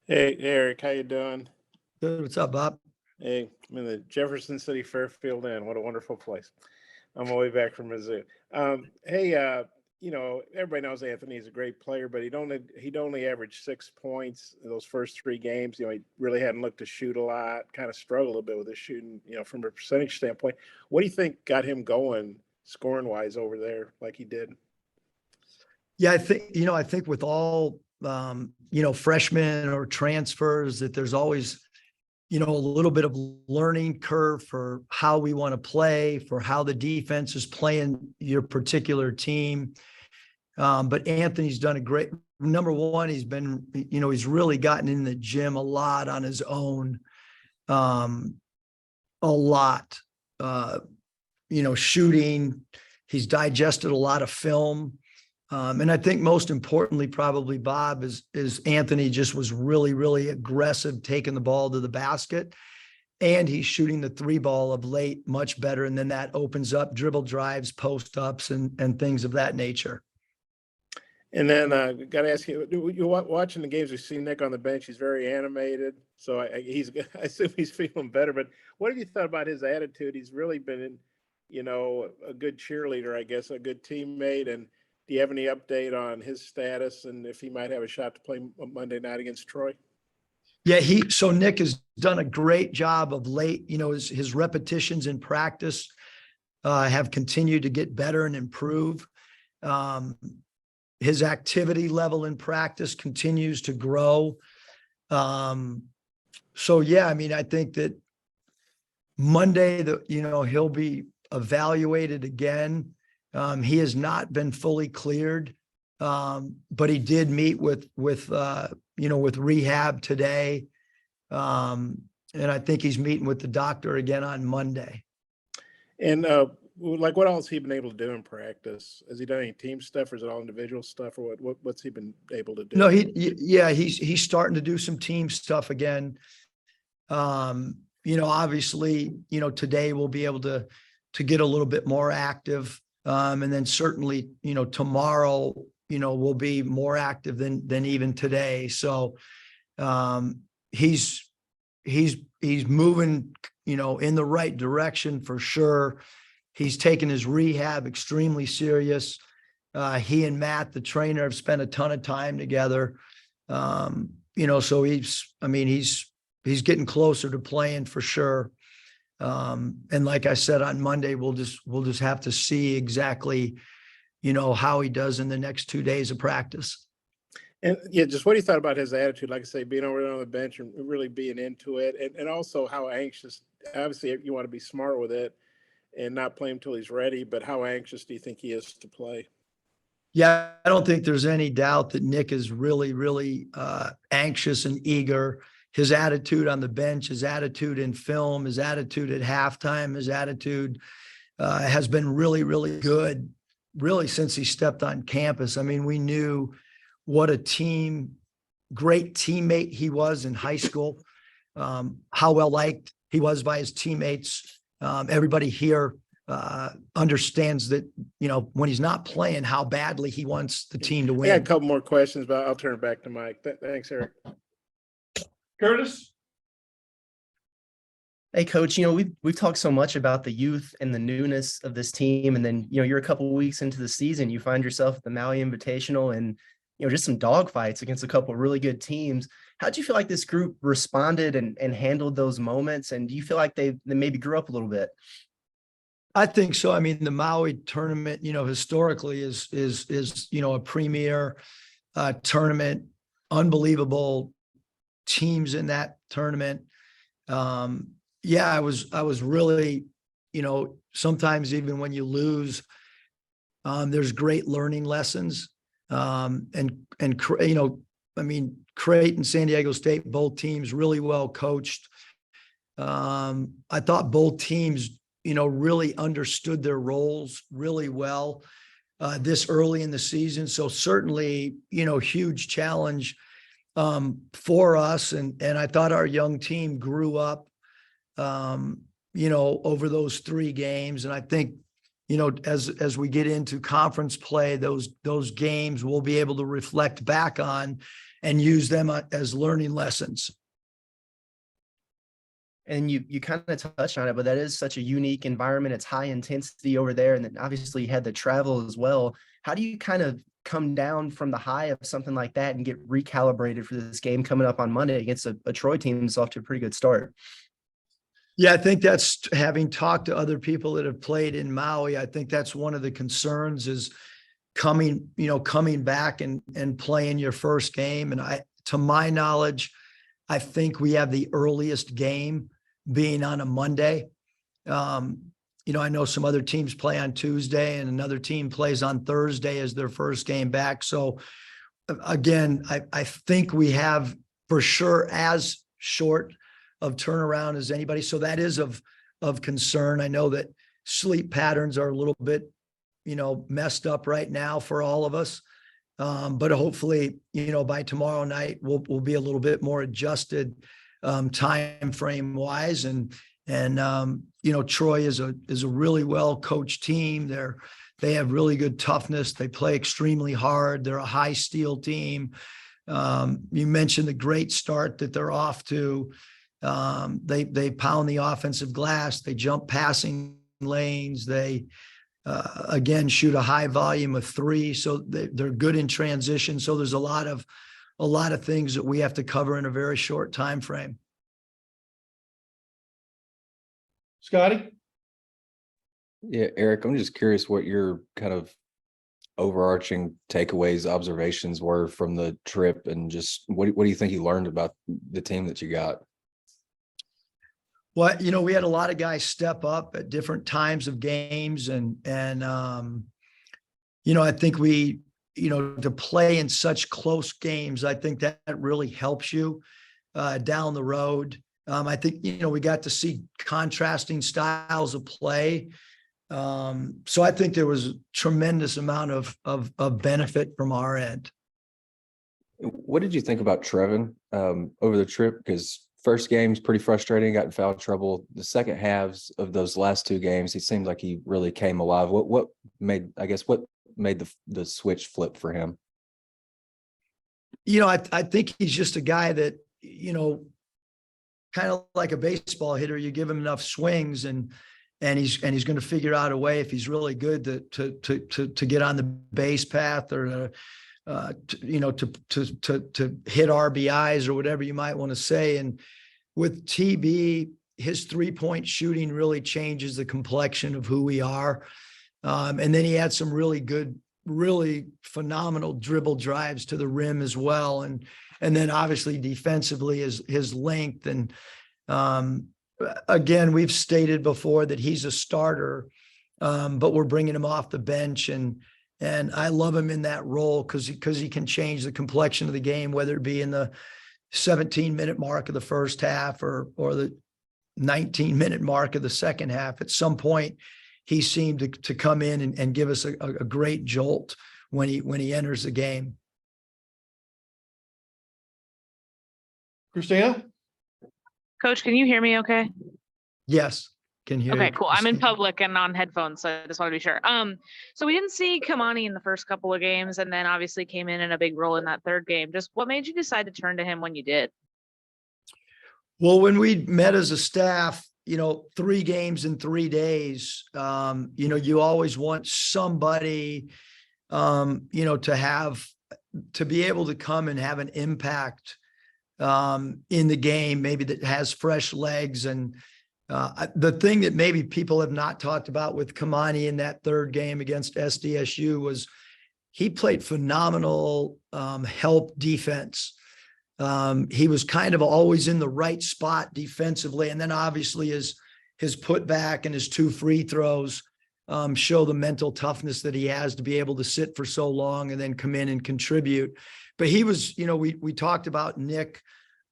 Hey, Eric, how you doing? Good. What's up, Bob? Hey, I'm in the Jefferson City Fairfield Inn. What a wonderful place. I'm all the way back from Mizzou. Hey, everybody knows Anthony's a great player, but he'd only averaged 6 points in those first three games. He really hadn't looked to shoot a lot. Kind of struggled a bit with his shooting. From a percentage standpoint. What do you think got him going scoring wise over there like he did? Yeah, I think with all freshmen or transfers that there's always, a little bit of learning curve for how we want to play, for how the defense is playing your particular team. But Anthony's done a great number one. He's really gotten in the gym a lot on his own. A lot, shooting. He's digested a lot of film. And I think most importantly, probably Bob, is Anthony just was really, really aggressive, taking the ball to the basket, and he's shooting the three ball of late much better. And then that opens up dribble drives, post ups, and things of that nature. And then got to ask you, you're watching the games. We see Nick on the bench. He's very animated, so I assume he's feeling better. But what have you thought about his attitude? He's really been, a good cheerleader, I guess, a good teammate. And do you have any update on his status and if he might have a shot to play Monday night against Troy? Yeah, so Nick has done a great job of late. His repetitions in practice have continued to get better and improve. His activity level in practice continues to grow. So yeah, I think that Monday, he'll be evaluated again. He has not been fully cleared, but he did meet with rehab today. And I think he's meeting with the doctor again on Monday. And what else has he been able to do in practice? Has he done any team stuff, or is it all individual stuff, or what's he been able to do? No, he's starting to do some team stuff again. Obviously, today we'll be able to get a little bit more active. And then certainly, tomorrow, we'll be more active than even today. So he's moving, in the right direction for sure. He's taken his rehab extremely serious. He and Matt, the trainer, have spent a ton of time together. So he's getting closer to playing for sure. And like I said, on Monday, we'll just have to see exactly, how he does in the next 2 days of practice. And yeah, just what do you thought about his attitude? Like I say, being over there on the bench and really being into it, and also how anxious. Obviously, you want to be smart with it and not play him until he's ready. But how anxious do you think he is to play? Yeah, I don't think there's any doubt that Nick is really, really anxious and eager. His attitude on the bench, his attitude in film, his attitude at halftime, his attitude has been really, really good, really, since he stepped on campus. We knew what a great teammate he was in high school, how well liked he was by his teammates. Everybody here understands that, when he's not playing, how badly he wants the team to win. I got a couple more questions, but I'll turn it back to Mike. Thanks, Eric. Curtis? Hey, Coach, we've talked so much about the youth and the newness of this team. And then, you're a couple of weeks into the season, you find yourself at the Maui Invitational and, just some dogfights against a couple of really good teams. How do you feel like this group responded and handled those moments? And do you feel like they maybe grew up a little bit? I think so. The Maui tournament, historically is a premier tournament, unbelievable teams in that tournament. I was really, sometimes even when you lose, there's great learning lessons. Creighton and San Diego State, both teams really well coached. I thought both teams, really understood their roles really well this early in the season. So certainly, huge challenge for us. And I thought our young team grew up, over those 3 games. And I think, as we get into conference play, those games we'll be able to reflect back on and use them as learning lessons. And you kind of touched on it, but that is such a unique environment. It's high intensity over there. And then obviously you had the travel as well. How do you kind of come down from the high of something like that and get recalibrated for this game coming up on Monday against a Troy team that's off to a pretty good start? Yeah, I think that's, having talked to other people that have played in Maui, I think that's one of the concerns is coming back and playing your first game. And to my knowledge, I think we have the earliest game being on a Monday. I know some other teams play on Tuesday and another team plays on Thursday as their first game back. So again, I think we have for sure as short of turnaround as anybody. So that is of concern. I know that sleep patterns are a little bit, messed up right now for all of us. But hopefully, by tomorrow night, we'll be a little bit more adjusted time frame wise. And Troy is a really well coached team. They have really good toughness. They play extremely hard. They're a high steel team. You mentioned the great start that they're off to. They pound the offensive glass. They jump passing lanes. They again shoot a high volume of three, so they're good in transition. So there's a lot of things that we have to cover in a very short time frame. Scotty? Yeah, Eric, I'm just curious what your kind of overarching takeaways, observations were from the trip, and just what do you think you learned about the team that you got? Well, we had a lot of guys step up at different times of games, and I think we, to play in such close games, I think that really helps you down the road. I think, we got to see contrasting styles of play. So I think there was a tremendous amount of benefit from our end. What did you think about Trevin over the trip? Because first game's pretty frustrating, got in foul trouble. The second halves of those last two games, he seemed like he really came alive. What made the switch flip for him? I think he's just a guy that, kind of like a baseball hitter. You give him enough swings and he's going to figure out a way, if he's really good, to get on the base path or to hit RBIs or whatever you might want to say. And with TB, his 3-point shooting really changes the complexion of who we are. And then he had some really good, really phenomenal dribble drives to the rim as well. And then obviously defensively his length. And again, we've stated before that he's a starter, but we're bringing him off the bench, and I love him in that role because he can change the complexion of the game, whether it be in the 17-minute mark of the first half or the 19-minute mark of the second half. At some point, he seemed to come in and give us a great jolt when he enters the game. Christina? Coach, can you hear me okay? Yes, can hear Okay, you. cool. I'm in public and on headphones, so I just want to be sure. So we didn't see Kamani in the first couple of games, and then obviously came in a big role in that third game. Just what made you decide to turn to him when you did? Well, when we met as a staff, 3 games in 3 days, you always want somebody, to be able to come and have an impact in the game, maybe that has fresh legs. And the thing that maybe people have not talked about with Kamani in that third game against SDSU was he played phenomenal help defense. He was kind of always in the right spot defensively. And then obviously his putback and his 2 free throws show the mental toughness that he has to be able to sit for so long and then come in and contribute. But he was, we talked about Nick.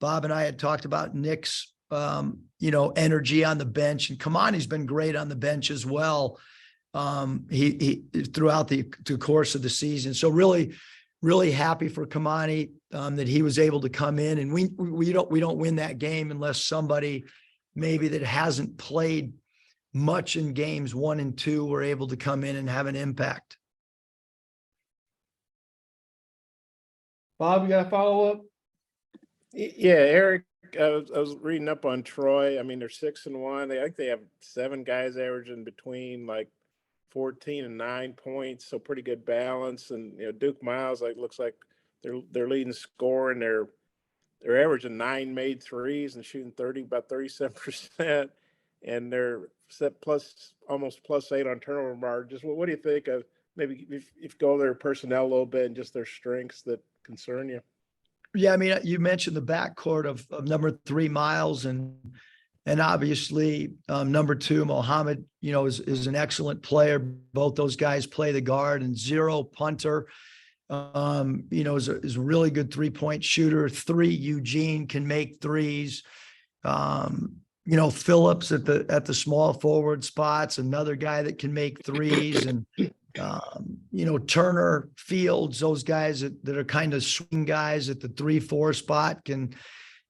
Bob and I had talked about Nick's, energy on the bench, and Kamani's been great on the bench as well. He throughout the course of the season. So really, really happy for Kamani that he was able to come in, and we don't win that game unless somebody maybe that hasn't played much in games 1 and 2 were able to come in and have an impact. Bob, you got a follow-up? Yeah, Eric, I was reading up on Troy. I mean, they're 6-1. I think they have 7 guys averaging between like 14 and 9 points, so pretty good balance. And Duke Miles, like, looks like they're leading scorer, and they're averaging 9 made threes and shooting about 37%, and they're set almost +8 on turnover mark. Just what do you think of maybe if you go their personnel a little bit and just their strengths that concern you? Yeah, I mean, you mentioned the backcourt of number 3 Miles and obviously number 2 Mohammed, is an excellent player. Both those guys play the guard, and Zero Punter, is a really good 3-point shooter. 3 Eugene can make threes. Phillips at the small forward spots, another guy that can make threes, and Turner, Fields, those guys that are kind of swing guys at the 3-4 spot can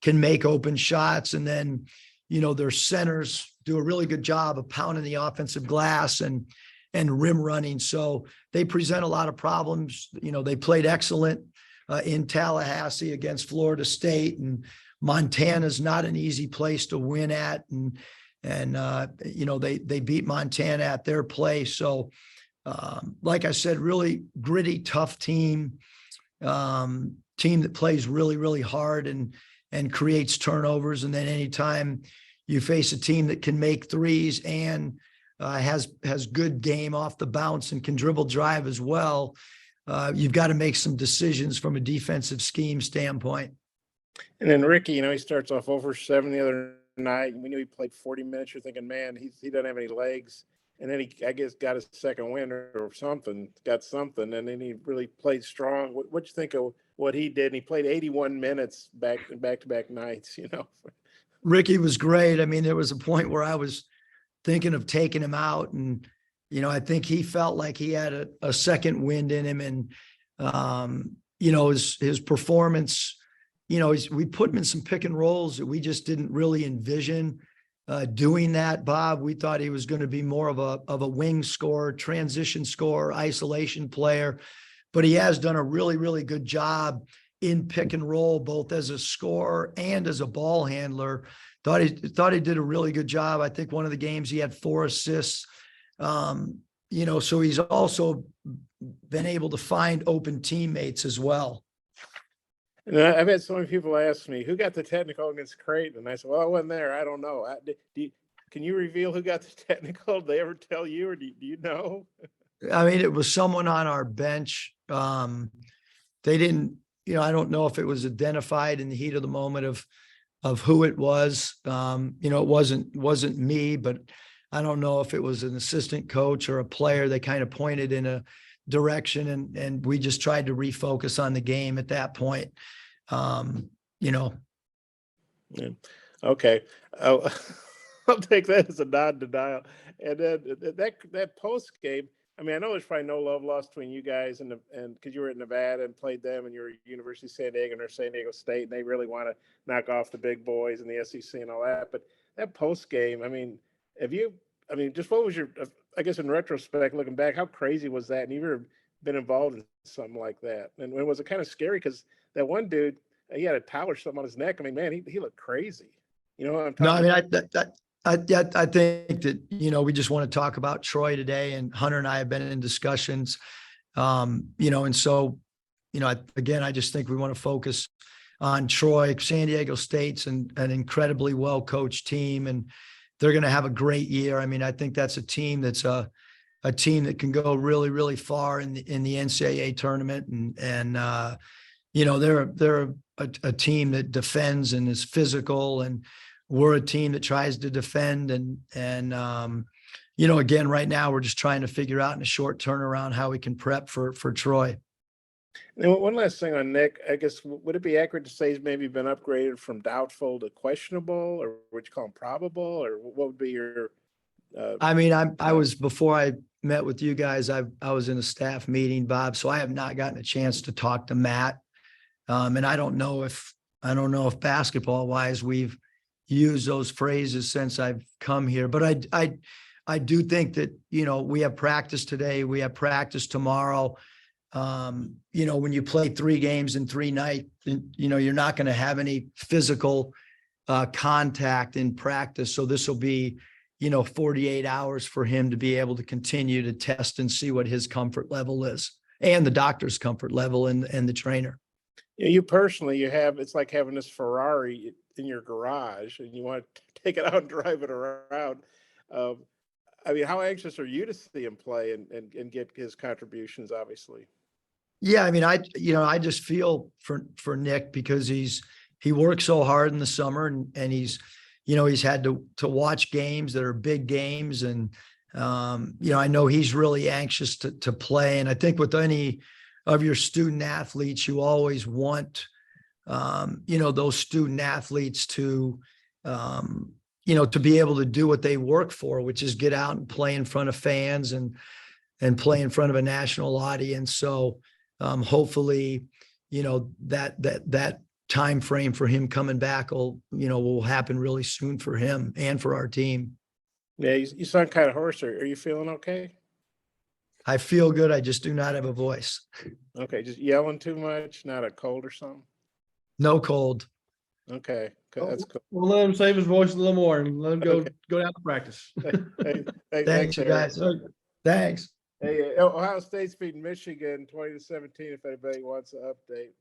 make open shots. And then, their centers do a really good job of pounding the offensive glass and rim running. So they present a lot of problems. They played excellent in Tallahassee against Florida State, and Montana's not an easy place to win at. And they beat Montana at their place. So, like I said, really gritty, tough team that plays really, really hard and creates turnovers. And then anytime you face a team that can make threes and has good game off the bounce and can dribble drive as well, you've got to make some decisions from a defensive scheme standpoint. And then Ricky, he starts off over 7 the other night. We knew he played 40 minutes. You're thinking, man, he doesn't have any legs. And then he, I guess, got his second win or something, and then he really played strong. What you think of what he did? And he played 81 minutes back-to-back nights, Ricky was great. I mean, there was a point where I was thinking of taking him out, and, I think he felt like he had a second wind in him, and, his performance, we put him in some pick and rolls that we just didn't really envision doing that, Bob. We thought he was going to be more of a wing scorer, transition scorer, isolation player, but he has done a really, really good job in pick and roll, both as a scorer and as a ball handler. Thought he did a really good job. I think one of the games he had 4 assists. So he's also been able to find open teammates as well. And I've had so many people ask me, who got the technical against Creighton? And I said, well, I wasn't there. I don't know. Can you reveal who got the technical? Did they ever tell you, or do you know? I mean, it was someone on our bench. They didn't, I don't know if it was identified in the heat of the moment of who it was. It wasn't me, but I don't know if it was an assistant coach or a player. They kind of pointed in a direction, and we just tried to refocus on the game at that point. Yeah. Okay. I'll take that as a non-denial. And then that post game, I mean, I know there's probably no love lost between you guys and because you were at Nevada and played them, and you're at University of San Diego and they're San Diego State, and they really want to knock off the big boys in the SEC and all that. But that post game, I mean, just what was your, I guess in retrospect, looking back, how crazy was that? And you've ever been involved in something like that? And was it kind of scary? Because that one dude, he had a towel or something on his neck. I mean, man, he looked crazy. You know what I'm talking about? I think that, we just want to talk about Troy today, and Hunter and I have been in discussions, and so, I just think we want to focus on Troy. San Diego State's an incredibly well-coached team, and they're going to have a great year. I mean, I think that's a team that's a team that can go really, really far in the NCAA tournament. And they're a team that defends and is physical, and we're a team that tries to defend. And again, right now we're just trying to figure out in a short turnaround how we can prep for Troy. And one last thing on Nick, I guess, would it be accurate to say he's maybe been upgraded from doubtful to questionable, or would you call him probable, or what would be your? I mean, I was, before I met with you guys, I was in a staff meeting, Bob, so I have not gotten a chance to talk to Matt. And I don't know if basketball wise we've used those phrases since I've come here, but I do think that, we have practice today, we have practice tomorrow. When you play 3 games in 3 nights, you're not going to have any physical contact in practice. So this will be, 48 hours for him to be able to continue to test and see what his comfort level is, and the doctor's comfort level and the trainer. Yeah, you personally, it's like having this Ferrari in your garage and you want to take it out and drive it around. How anxious are you to see him play and get his contributions, obviously? Yeah. I just feel for Nick, because he works so hard in the summer, and he's had to watch games that are big games. And, I know he's really anxious to play. And I think with any of your student athletes, you always want, those student athletes to, to be able to do what they work for, which is get out and play in front of fans and play in front of a national audience. So hopefully, that time frame for him coming back will happen really soon for him and for our team. Yeah, you sound kind of hoarse. Are you feeling okay? I feel good. I just do not have a voice. Okay, just yelling too much, not a cold or something? No cold. Okay, that's cool. We'll let him save his voice a little more and let him go down to practice. Hey, Thanks, you Eric. guys. Thanks. Hey, Ohio State's beating Michigan 20-17. If anybody wants an update.